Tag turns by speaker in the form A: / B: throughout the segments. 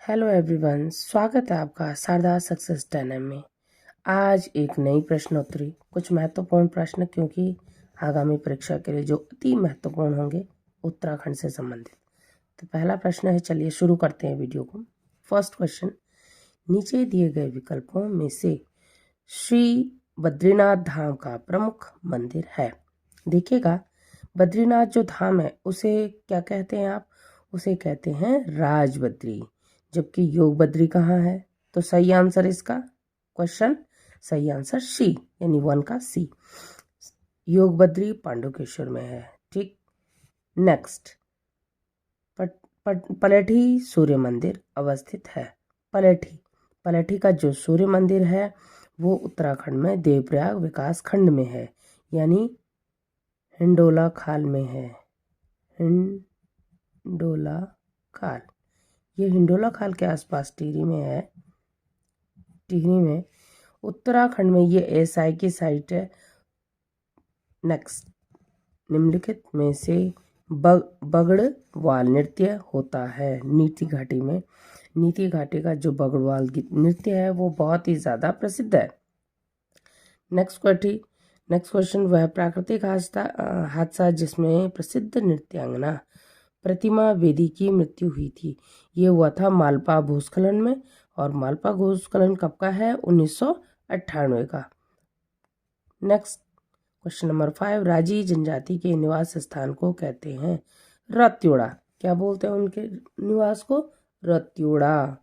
A: Hello everyone, स्वागत है आपका शारदा सक्सेस 10M में। आज एक नई प्रश्नोत्तरी, कुछ महत्वपूर्ण प्रश्न, क्योंकि आगामी परीक्षा के लिए जो अति महत्वपूर्ण होंगे उत्तराखंड से संबंधित। तो पहला प्रश्न है, चलिए शुरू करते हैं वीडियो को। फर्स्ट क्वेश्चन, नीचे दिए गए विकल्पों में से श्री बद्रीनाथ धाम का प्रमुख मंदिर है। देखिएगा, बद्रीनाथ जो धाम है उसे क्या कहते हैं आप? उसे कहते हैं राजबद्री, जबकि योग बद्री कहाँ है? तो सही आंसर इसका क्वेश्चन, सही आंसर सी, यानी 1 का सी। योग बद्री पांडुकेश्वर में है। ठीक। नेक्स्ट, पलेठी सूर्य मंदिर अवस्थित है। पलेठी का जो सूर्य मंदिर है वो उत्तराखंड में देवप्रयाग विकास खंड में है, यानी हिंडोला खाल में है। हिंडोला खाल, ये हिंडोला खाल के आसपास टिहरी में है। टिहरी में उत्तराखंड में ये एसआई की साइट है। नेक्स्ट, निम्नलिखित में से बगड़वाल नृत्य होता है नीति घाटी में। नीति घाटी का जो बगड़वाल नृत्य है वो बहुत ही ज़्यादा प्रसिद्ध है। नेक्स्ट क्वेश्चन, वह प्राकृतिक हादसा जिसमें प्रसिद्ध नृत्यांगना प्रतिमा बेदी की मृत्यु हुई थी, ये हुआ था मालपा भूस्खलन में। और मालपा भूस्खलन कब का है? 1998 का। नेक्स्ट क्वेश्चन नंबर 5, राजी जनजाति के निवास स्थान को कहते हैं रत्योड़ा। क्या बोलते हैं उनके निवास को? रत्योड़ा।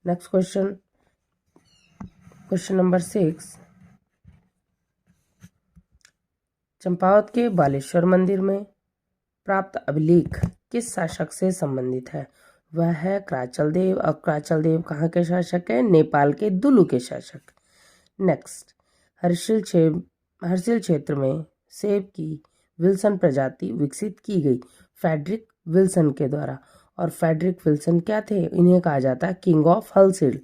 A: नेक्स्ट क्वेश्चन नंबर 6, चंपावत के बालेश्वर मंदिर में प्राप्त अभिलेख किस शासक से संबंधित है? वह है क्राचल देव। और क्राचल देव कहाँ के शासक है? नेपाल के दुलु के शासक। नेक्स्ट, हर्षिल क्षेत्र में सेब की विल्सन प्रजाति विकसित की गई फ्रेडरिक विल्सन के द्वारा। और फ्रेडरिक विल्सन क्या थे? इन्हें कहा जाता है king of Harshil.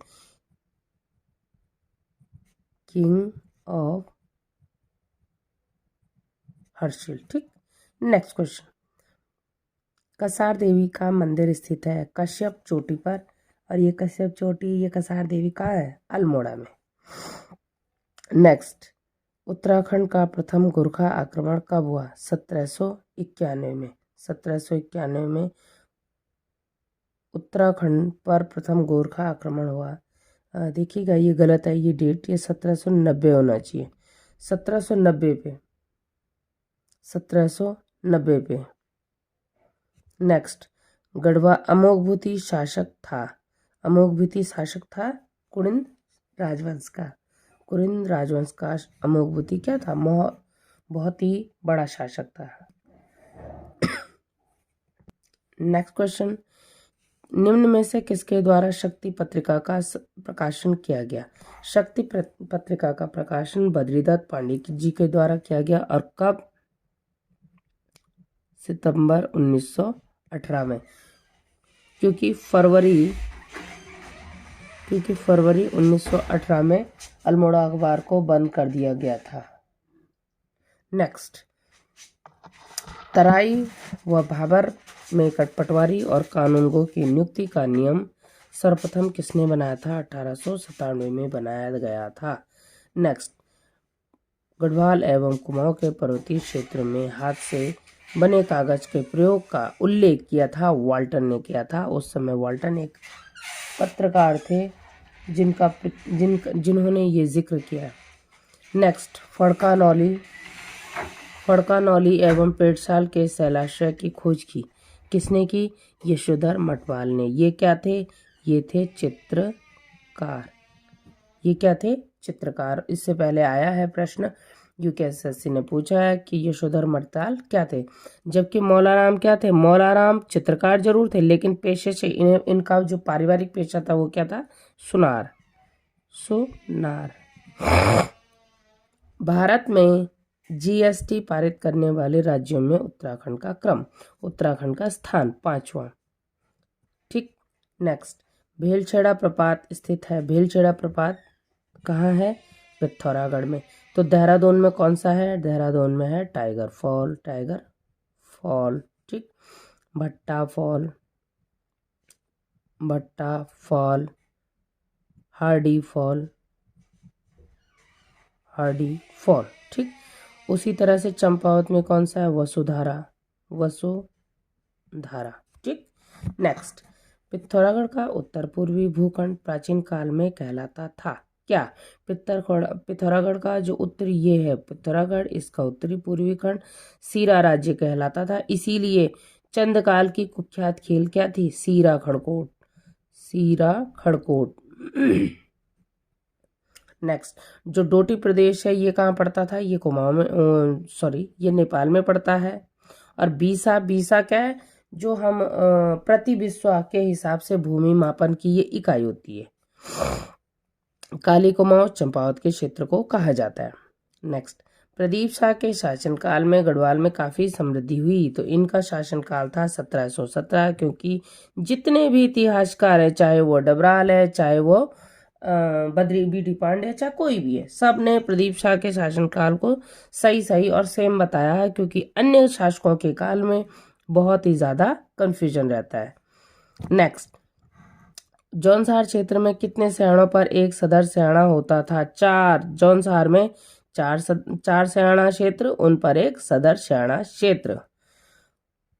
A: King of Harshil. ठीक। नेक्स्ट क्वेश्चन, कसार देवी का मंदिर स्थित है कश्यप चोटी पर। और ये कश्यप चोटी, ये कसार देवी कहाँ है? अल्मोड़ा में। नेक्स्ट, उत्तराखंड का प्रथम गोरखा आक्रमण कब हुआ? 1791 में। 1791 में उत्तराखंड पर प्रथम गोरखा आक्रमण हुआ। देखिएगा, ये गलत है, ये डेट, ये 1790 होना चाहिए। 1790 पे। 1790 पे। नेक्स्ट, गढ़वा अमोघभूति शासक था। अमोघभूति शासक था कुड़िन राजवंश का। कुड़िन राजवंश का अमोघभूति क्या था? बहुत ही बड़ा शासक था। नेक्स्ट क्वेश्चन, निम्न में से किसके द्वारा शक्ति पत्रिका का प्रकाशन किया गया? शक्ति पत्रिका का प्रकाशन बद्रीदत्त पांडे जी के द्वारा किया गया। और कब? सितंबर 1918 में। क्योंकि फरवरी 1918 में अल्मोड़ा अखबार को बंद कर दिया गया था। नेक्स्ट, तराई व भाबर में पटवारी और कानूनगो की नियुक्ति का नियम सर्वप्रथम किसने बनाया था? 1897 में बनाया गया था। नेक्स्ट, गढ़वाल एवं कुमाऊं के पर्वतीय क्षेत्र में हाथ से बने कागज के प्रयोग का उल्लेख किया था वाल्टन ने किया था। उस समय वाल्टन एक पत्रकार थे जिन्होंने ये जिक्र किया। नेक्स्ट, फड़का एवं पेटसाल के शैलाश्रय की खोज की किसने की? यशोधर मटवाल ने। ये क्या थे? ये थे चित्रकार। ये क्या थे? चित्रकार। इससे पहले आया है प्रश्न, यूपीएससी ने पूछा है कि यशोधर मटवाल क्या थे, जबकि मौलाराम क्या थे? मौलाराम चित्रकार जरूर थे, लेकिन पेशे से इनका जो पारिवारिक पेशा था वो क्या था? सुनार। भारत में जीएसटी पारित करने वाले राज्यों में उत्तराखंड का क्रम, उत्तराखंड का स्थान 5वां। ठीक। नेक्स्ट, भेलछेड़ा प्रपात स्थित है। भेलछेड़ा प्रपात कहाँ है? पिथौरागढ़ में। तो देहरादून में कौन सा है? देहरादून में है टाइगर फॉल। ठीक। भट्टा फॉल, भट्टा fall, Hardy fall, Hardy fall, ठीक। उसी तरह से चंपावत में कौन सा है, वसुधारा, वसुधारा, ठीक। नेक्स्ट, पिथौरागढ़ का उत्तर पूर्वी भूखंड प्राचीन काल में कहलाता था क्या? पिथौरागढ़ का जो उत्तरी ये है पिथौरागढ़, इसका उत्तरी पूर्वी खंड सीरा राज्य कहलाता था। इसीलिए चंदकाल की कुख्यात खेल क्या थी? सीरा खड़कोट, सीरा खड़कोट। नेक्स्ट, जो डोटी प्रदेश है ये कहाँ पड़ता था? ये कुमाऊं में, ये नेपाल में पड़ता है। और बीसा, बीसा क्या है? जो हम प्रति विश्वा के हिसाब से भूमि मापन की ये इकाई होती है। काली कुमाऊं चंपावत के क्षेत्र को कहा जाता है। नेक्स्ट, प्रदीप शाह के शासनकाल में गढ़वाल में काफी समृद्धि हुई, तो इनका शासनकाल था 1717, क्योंकि जितने भी इतिहासकार है, चाहे वो डबराल है, चाहे वो बद्री बीडी पांडे, चाहे कोई भी है, सब ने प्रदीप शाह के शासनकाल को सही सही और सेम बताया है, क्योंकि अन्य शासकों के काल में बहुत ही ज्यादा कंफ्यूजन रहता है। नेक्स्ट, जौनसार क्षेत्र में कितने सैयाणों पर एक सदर सैयाणा होता था? 4। जौनसार में चार सैयाणा क्षेत्र, उन पर एक सदर सैयाणा क्षेत्र।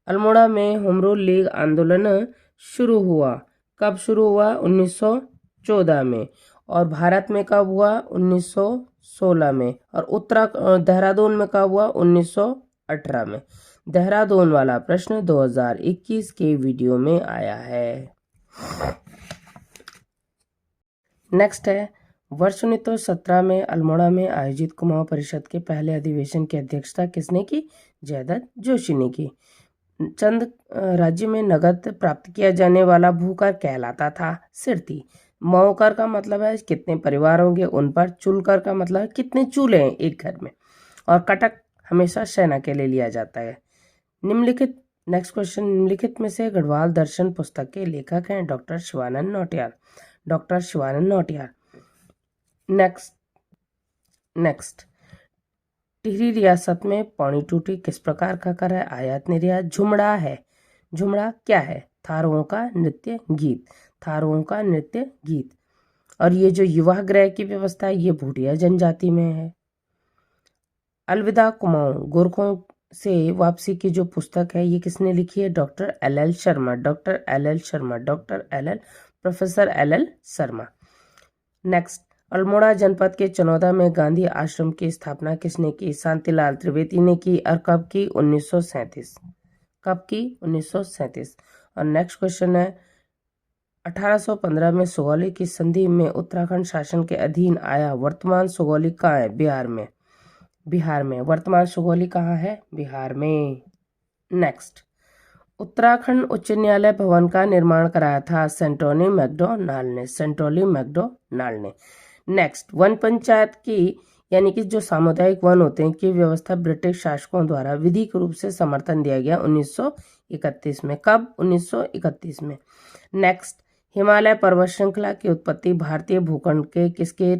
A: अल्मोड़ा में होम रूल लीग आंदोलन शुरू हुआ, कब शुरू हुआ? 1914 में। और भारत में कब हुआ? 1916 में। और देहरादून में कब हुआ? 1918 में। देहरादून वाला प्रश्न 2021 के वीडियो में आया है। नेक्स्ट है, वर्ष 1917 में अल्मोड़ा में आयोजित कुमाऊं परिषद के पहले अधिवेशन की अध्यक्षता किसने की? जयदत्त जोशी ने की। चंद राज्य में नगद प्राप्त किया जाने वाला भूकर कहलाता था सिरती। मऊकर का मतलब है कितने परिवार होंगे उन पर। चूलकर का मतलब है कितने चूल्हे हैं एक घर में। और कटक हमेशा सेना के लिए लिया जाता है। निम्नलिखित, नेक्स्ट क्वेश्चन, निम्नलिखित में से गढ़वाल दर्शन पुस्तक के लेखक हैं doctor Shivanand Nautiyal, doctor Shivanand Nautiyal. Next, Tehri रियासत में पौनी टूटी किस प्रकार का कर है? आयात निर्यात। झुमड़ा है, झुमड़ा क्या है? थारुओं का नृत्य गीत, थारुओं का नृत्य गीत। और ये जो युवा गृह की व्यवस्था है ये भूटिया जनजाति में है। अलविदा कुमाऊं, गोरखों से वापसी की जो पुस्तक है ये किसने लिखी है? Doctor LL. Sharma, doctor LL. Sharma, doctor LL. Professor LL. Sharma. Next, Almora जनपद के चनौदा में गांधी आश्रम की स्थापना किसने की? शांतिलाल त्रिवेदी ने की। और कब की? 1937। कब की? 1937। और नेक्स्ट क्वेश्चन है, 1815 में सुगौली की संधि में उत्तराखंड शासन के अधीन आया। वर्तमान सुगौली कहाँ है? बिहार में, बिहार में। वर्तमान सुगौली कहाँ है? बिहार में। नेक्स्ट, उत्तराखंड उच्च न्यायालय भवन का निर्माण कराया था सेंटोनी मैकडोनाल्ड ने, सेंटोनी मैकडोनाल्ड ने। नेक्स्ट, वन पंचायत की यानी कि जो सामुदायिक वन होते हैं की व्यवस्था ब्रिटिश शासकों द्वारा विधिक रूप से समर्थन दिया गया 1931 में। कब? 1931 में। नेक्स्ट, हिमालय पर्वत श्रृंखला की उत्पत्ति भारतीय भूखंड के किसके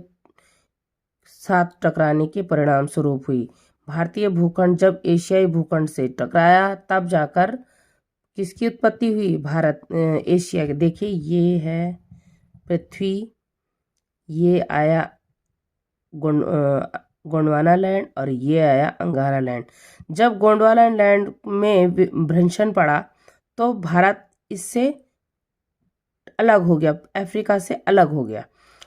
A: साथ टकराने के परिणाम स्वरूप हुई? भारतीय भूखंड जब एशियाई भूखंड से टकराया तब जाकर किसकी उत्पत्ति हुई? भारत, एशिया के। देखिए ये है पृथ्वी, ये आया गोंडवाना लैंड और ये आया अंगारा लैंड। जब गोंडवाना लैंड में भ्रंशन पड़ा तो भारत इससे अलग हो गया, अफ्रीका से अलग हो गया।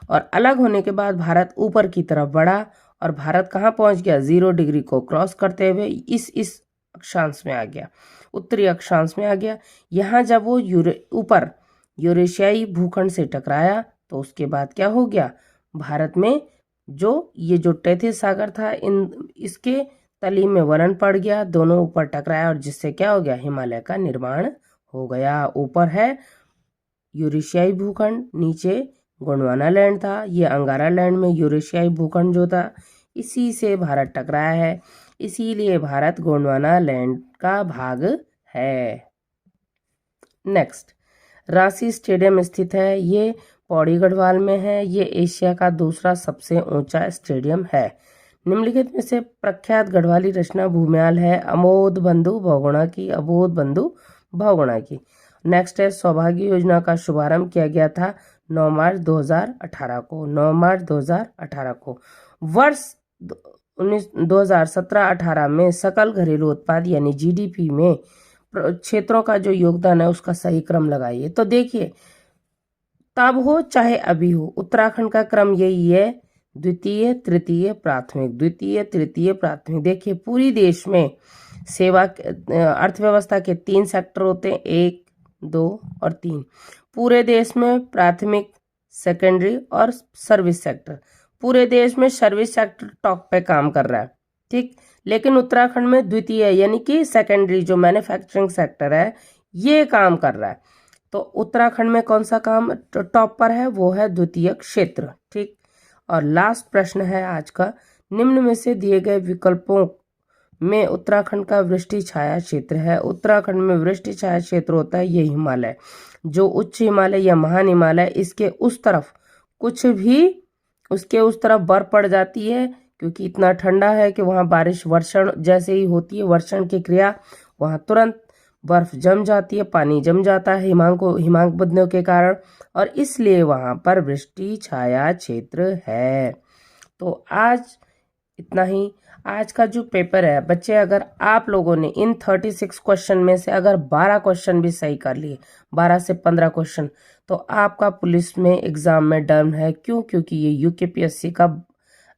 A: और अलग होने के बाद भारत ऊपर की तरफ बढ़ा और भारत कहाँ पहुंच गया? 0 डिग्री को क्रॉस करते हुए इस अक्षांश में आ गया, उत्तरी अक्षांश में आ गया। यहाँ जब वो ऊपर यूरेशियाई भूखंड से टकराया तो उसके बाद क्या हो गया? भारत में जो तैतीस सागर था इसके तली में वलन पड़ गया, दोनों ऊपर टकराया और जिससे क्या हो गया? हिमालय का निर्माण हो गया। ऊपर है यूरेशियाई भूखंड, नीचे गोंडवाना लैंड था, ये अंगारा लैंड में यूरेशियाई भूखंड जो था इसी से भारत टकराया है, इसीलिए भारत गोंडवाना लैंड का भाग है। नेक्स्ट, रांची स्टेडियम स्थित है, ये पौड़ी गढ़वाल में है, ये एशिया का दूसरा सबसे ऊंचा स्टेडियम है। निम्नलिखित में से प्रख्यात गढ़वाली रचना भूमियाल है। अमोद बंधु बहुगुणा की, अबोध बंधु बहुगुणा की। नेक्स्ट है सौभाग्य योजना का शुभारंभ किया गया था 9 मार्च 2018 को, 9 मार्च 2018 को। वर्ष 2017-18 में सकल घरेलू उत्पाद यानी जीडीपी में क्षेत्रों का जो योगदान है उसका सही क्रम लगाइए। तो देखिए, तब हो चाहे अभी हो, उत्तराखंड का क्रम यही है, द्वितीय तृतीय प्राथमिक, द्वितीय तृतीय प्राथमिक। देखिए, पूरी देश में सेवा अर्थव्यवस्था के 3 सेक्टर होते हैं, 1, 2 और 3। पूरे देश में प्राथमिक, सेकेंडरी और सर्विस सेक्टर। पूरे देश में सर्विस सेक्टर टॉप पे काम कर रहा है, ठीक। लेकिन उत्तराखंड में द्वितीय यानी कि सेकेंडरी जो मैन्युफैक्चरिंग सेक्टर है ये काम कर रहा है। तो उत्तराखंड में कौन सा काम टॉप पर है, वो है द्वितीय क्षेत्र, ठीक। और लास्ट प्रश्न है आज का, निम्न में से दिए गए विकल्पों में उत्तराखंड का वृष्टि छाया क्षेत्र है। उत्तराखंड में वृष्टि छाया क्षेत्र होता है ये हिमालय, जो उच्च हिमालय या महान हिमालय, इसके उस तरफ कुछ भी उसके उस तरफ बर्फ पड़ जाती है, क्योंकि इतना ठंडा है कि वहाँ बारिश वर्षण जैसे ही होती है, वर्षण की क्रिया, वहाँ तुरंत बर्फ जम जाती है, पानी जम जाता है हिमांक बदलने के कारण, और इसलिए वहाँ पर वृष्टि छाया क्षेत्र है। तो आज इतना ही। आज का जो पेपर है बच्चे, अगर आप लोगों ने इन 36 क्वेश्चन में से अगर 12 क्वेश्चन भी सही कर लिए, 12 से 15 क्वेश्चन, तो आपका पुलिस में एग्जाम में डन है। क्यों? क्योंकि ये यूकेपीएससी का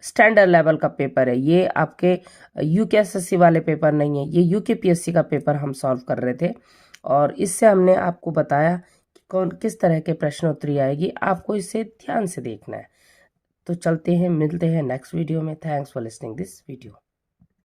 A: स्टैंडर्ड लेवल का पेपर है, ये आपके यूकेएसएससी वाले पेपर नहीं है, ये यूकेपीएससी का पेपर हम सॉल्व कर रहे थे। और इससे हमने आपको बताया कि किस तरह के प्रश्न उत्तरी आएगी, आपको इसे ध्यान से देखना है। तो चलते हैं, मिलते हैं नेक्स्ट वीडियो में। Thanks for listening this video.